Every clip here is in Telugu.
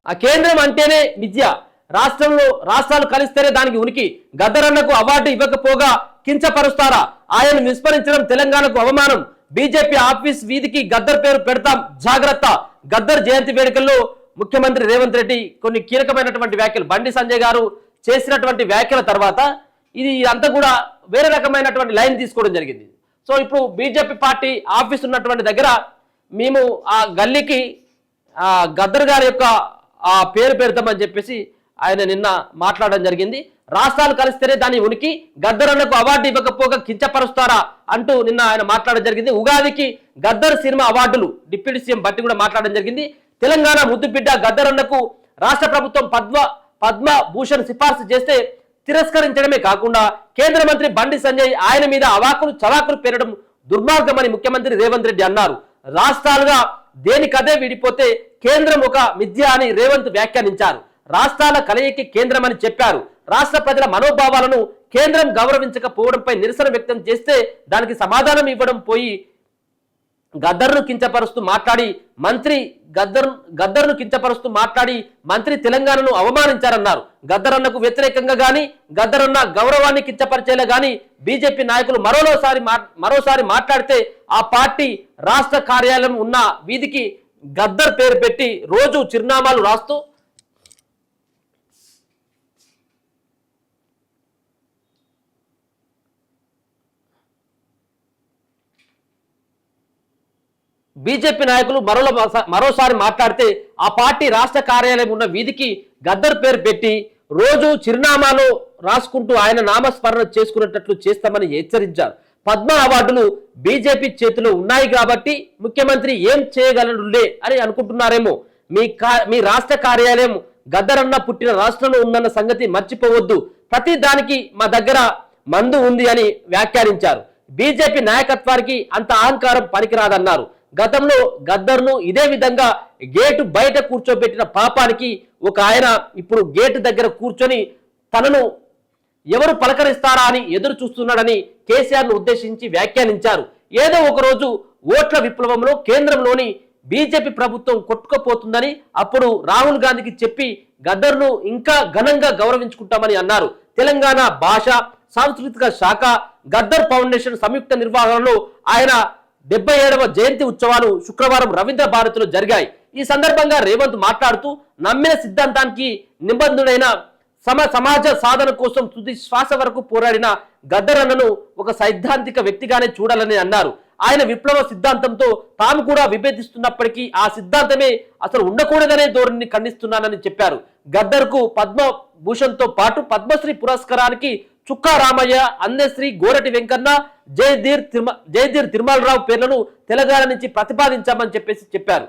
ఆ కేంద్రం అంటేనే విద్య, రాష్ట్రాలు కలిస్తేనే దానికి ఉనికి. గద్దరన్నకు అవార్డు ఇవ్వకపోగా కించపరుస్తారా? ఆయన విస్మరించడం తెలంగాణకు అవమానం. బీజేపీ ఆఫీస్ వీధికి గద్దర్ పేరు పెడతాం, జాగ్రత్త. గద్దర్ జయంతి వేడుకల్లో ముఖ్యమంత్రి రేవంత్ రెడ్డి కొన్ని కీలకమైనటువంటి వ్యాఖ్యలు, బండి సంజయ్ గారు చేసినటువంటి వ్యాఖ్యల తర్వాత ఇది అంతా కూడా వేరే రకమైనటువంటి లైన్ తీసుకోవడం జరిగింది. సో ఇప్పుడు బీజేపీ పార్టీ ఆఫీస్ ఉన్నటువంటి దగ్గర మేము ఆ గల్లీకి గద్దర్ గారి యొక్క ఆ పేరు పెడతామని చెప్పేసి ఆయన నిన్న మాట్లాడడం జరిగింది. రాష్ట్రాలు కలిస్తేనే దాని ఉనికి, గద్దరన్నకు అవార్డు ఇవ్వకపోగా కించపరుస్తారా అంటూ నిన్న ఆయన మాట్లాడడం జరిగింది. ఉగాదికి గద్దర్ సినిమా అవార్డులు డిప్యూటీ సీఎం బట్టి కూడా మాట్లాడడం జరిగింది. తెలంగాణ ముద్దుబిడ్డ గద్దరన్నకు రాష్ట్ర ప్రభుత్వం పద్మభూషణ్ సిఫార్సు చేస్తే తిరస్కరించడమే కాకుండా కేంద్ర మంత్రి బండి సంజయ్ ఆయన మీద అవాకులు చవాకులు పేరడం దుర్మార్గమని ముఖ్యమంత్రి రేవంత్ రెడ్డి అన్నారు. రాష్ట్రాలుగా దేనికదే విడిపోతే కేంద్రం ఒక మిథ్య అని రేవంత్ వ్యాఖ్యానించారు. రాష్ట్రాల కలయికి కేంద్రం అని చెప్పారు. రాష్ట్ర ప్రజల మనోభావాలను కేంద్రం గౌరవించకపోవడంపై నిరసన వ్యక్తం చేస్తే దానికి సమాధానం ఇవ్వడం పోయి గద్దర్ను కించపరుస్తూ మాట్లాడి మంత్రి తెలంగాణను అవమానించారన్నారు. గద్దరన్నకు వ్యతిరేకంగా గాని గద్దరన్న గౌరవాన్ని కించపరిచేలా గాని బీజేపీ నాయకులు మరోసారి మాట్లాడితే ఆ పార్టీ రాష్ట్ర కార్యాలయం ఉన్న వీధికి గద్దర్ పేరు పెట్టి రోజు చిరునామాలు రాస్తూ బీజేపీ నాయకులు మరోసారి మాట్లాడితే ఆ పార్టీ రాష్ట్ర కార్యాలయం ఉన్న వీధికి గద్దర్ పేరు పెట్టి రోజు చిరునామాలో రాసుకుంటూ ఆయన నామస్మరణ చేసుకునేటట్లు చేస్తామని హెచ్చరించారు. పద్మ అవార్డులు బీజేపీ చేతిలో ఉన్నాయి కాబట్టి ముఖ్యమంత్రి ఏం చేయగలడులే అని అనుకుంటున్నారేమో. మీ రాష్ట్ర కార్యాలయం గద్దరన్న పుట్టిన రాష్ట్రంలో ఉందన్న సంగతి మర్చిపోవద్దు. ప్రతి దానికి మా దగ్గర మందు ఉంది అని వ్యాఖ్యానించారు. బీజేపీ నాయకత్వానికి అంత అహంకారం పనికిరాదన్నారు. గతంలో గద్దర్ను ఇదే విధంగా గేటు బయట కూర్చోబెట్టిన పాపానికి ఒక ఆయన ఇప్పుడు గేటు దగ్గర కూర్చొని తనను ఎవరు పలకరిస్తారా అని ఎదురు చూస్తున్నాడని కేసీఆర్ను ఉద్దేశించి వ్యాఖ్యానించారు. ఏదో ఒకరోజు ఓట్ల విప్లవంలో కేంద్రంలోని బీజేపీ ప్రభుత్వం కొట్టుకుపోతుందని అప్పుడు రాహుల్ గాంధీకి చెప్పి గద్దర్ను ఇంకా ఘనంగా గౌరవించుకుంటామని అన్నారు. తెలంగాణ భాష సాంస్కృతిక శాఖ గద్దర్ ఫౌండేషన్ సంయుక్త నిర్వహణలో ఆయన 77వ జయంతి ఉత్సవాలు శుక్రవారం రవీంద్ర భారతిలో జరిగాయి. ఈ సందర్భంగా రేవంత్ మాట్లాడుతూ నమ్మిన సిద్ధాంతానికి నిబంధుడైన సమాజ సాధన కోసం తుది శ్వాస వరకు పోరాడిన గద్దరన్నను ఒక సైద్ధాంతిక వ్యక్తిగానే చూడాలని అన్నారు. ఆయన విప్లవ సిద్ధాంతంతో తాము కూడా విభేదిస్తున్నప్పటికీ ఆ సిద్ధాంతమే అసలు ఉండకూడదనే ధోరణిని ఖండిస్తున్నానని చెప్పారు. గద్దర్కు పద్మభూషణ్తో పాటు పద్మశ్రీ పురస్కారానికి చుక్కా రామయ్య, అందశ్రీ, గోరటి వెంకన్న, జయధీర్ తిరుమలరావు పేర్లను తెలంగాణ నుంచి ప్రతిపాదించామని చెప్పారు.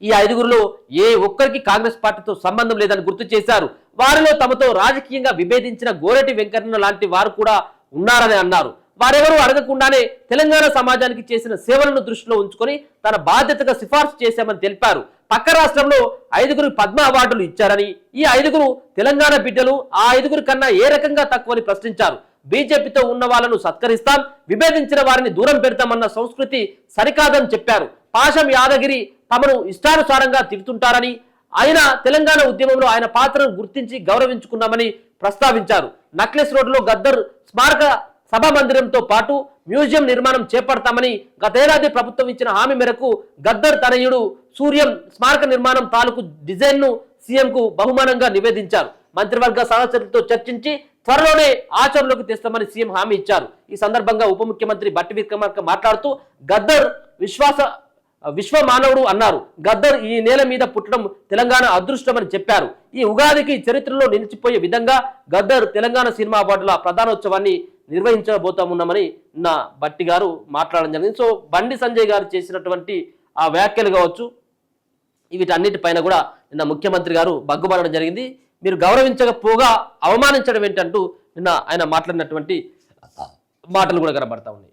ఈ ఐదుగురులో ఏ ఒక్కరికి కాంగ్రెస్ పార్టీతో సంబంధం లేదని గుర్తు చేశారు. వారిలో తమతో రాజకీయంగా విభేదించిన గోరటి వెంకన్న లాంటి వారు కూడా ఉన్నారని అన్నారు. వారెవరూ అడగకుండానే తెలంగాణ సమాజానికి చేసిన సేవలను దృష్టిలో ఉంచుకొని తన బాధ్యతగా సిఫార్సు చేశామని తెలిపారు. పక్క రాష్ట్రంలో 5గురు పద్మ అవార్డులు ఇచ్చారని, ఈ 5గురు తెలంగాణ బిడ్డలు, ఆ 5గురి కన్నా ఏ రకంగా తక్కువని ప్రశ్నించారు. బీజేపీతో ఉన్న వాళ్ళను సత్కరిస్తాం, విభేదించిన వారిని దూరం పెడతామన్న సంస్కృతి సరికాదని చెప్పారు. పాశం యాదగిరి తమను ఇష్టానుసారంగా తిడుతుంటారని, ఆయన తెలంగాణ ఉద్యమంలో ఆయన పాత్రను గుర్తించి గౌరవించుకున్నామని ప్రస్తావించారు. నక్లెస్ రోడ్లో గద్దర్ స్మారక సభ మందిరంతో పాటు మ్యూజియం నిర్మాణం చేపడతామని గతేడాది ప్రభుత్వం ఇచ్చిన హామీ మేరకు గద్దర్ తనయుడు సూర్యం స్మారక నిర్మాణం తాలూకు డిజైన్ను సీఎంకు బహుమానంగా నివేదించారు. మంత్రివర్గ సదస్సులతో చర్చించి త్వరలోనే ఆచరణలోకి తెస్తామని సీఎం హామీ ఇచ్చారు. ఈ సందర్భంగా ఉప ముఖ్యమంత్రి బట్టి విక్రమార్క మాట్లాడుతూ గద్దర్ విశ్వ మానవుడు అన్నారు. గద్దర్ ఈ నేల మీద పుట్టడం తెలంగాణ అదృష్టమని చెప్పారు. ఈ ఉగాదికి చరిత్రలో నిలిచిపోయే విధంగా గద్దర్ తెలంగాణ సినిమా అవార్డుల ప్రధానోత్సవాన్ని నిర్వహించబోతామున్నామని నిన్న బట్టి గారు మాట్లాడడం జరిగింది. సో బండి సంజయ్ గారు చేసినటువంటి ఆ వ్యాఖ్యలు కావచ్చు, వీటన్నిటిపైన కూడా నిన్న ముఖ్యమంత్రి గారు బగ్గుపడడం జరిగింది. మీరు గౌరవించకపోగా అవమానించడం ఏంటంటూ నిన్న ఆయన మాట్లాడినటువంటి మాటలు కూడా కనబడతా ఉన్నాయి.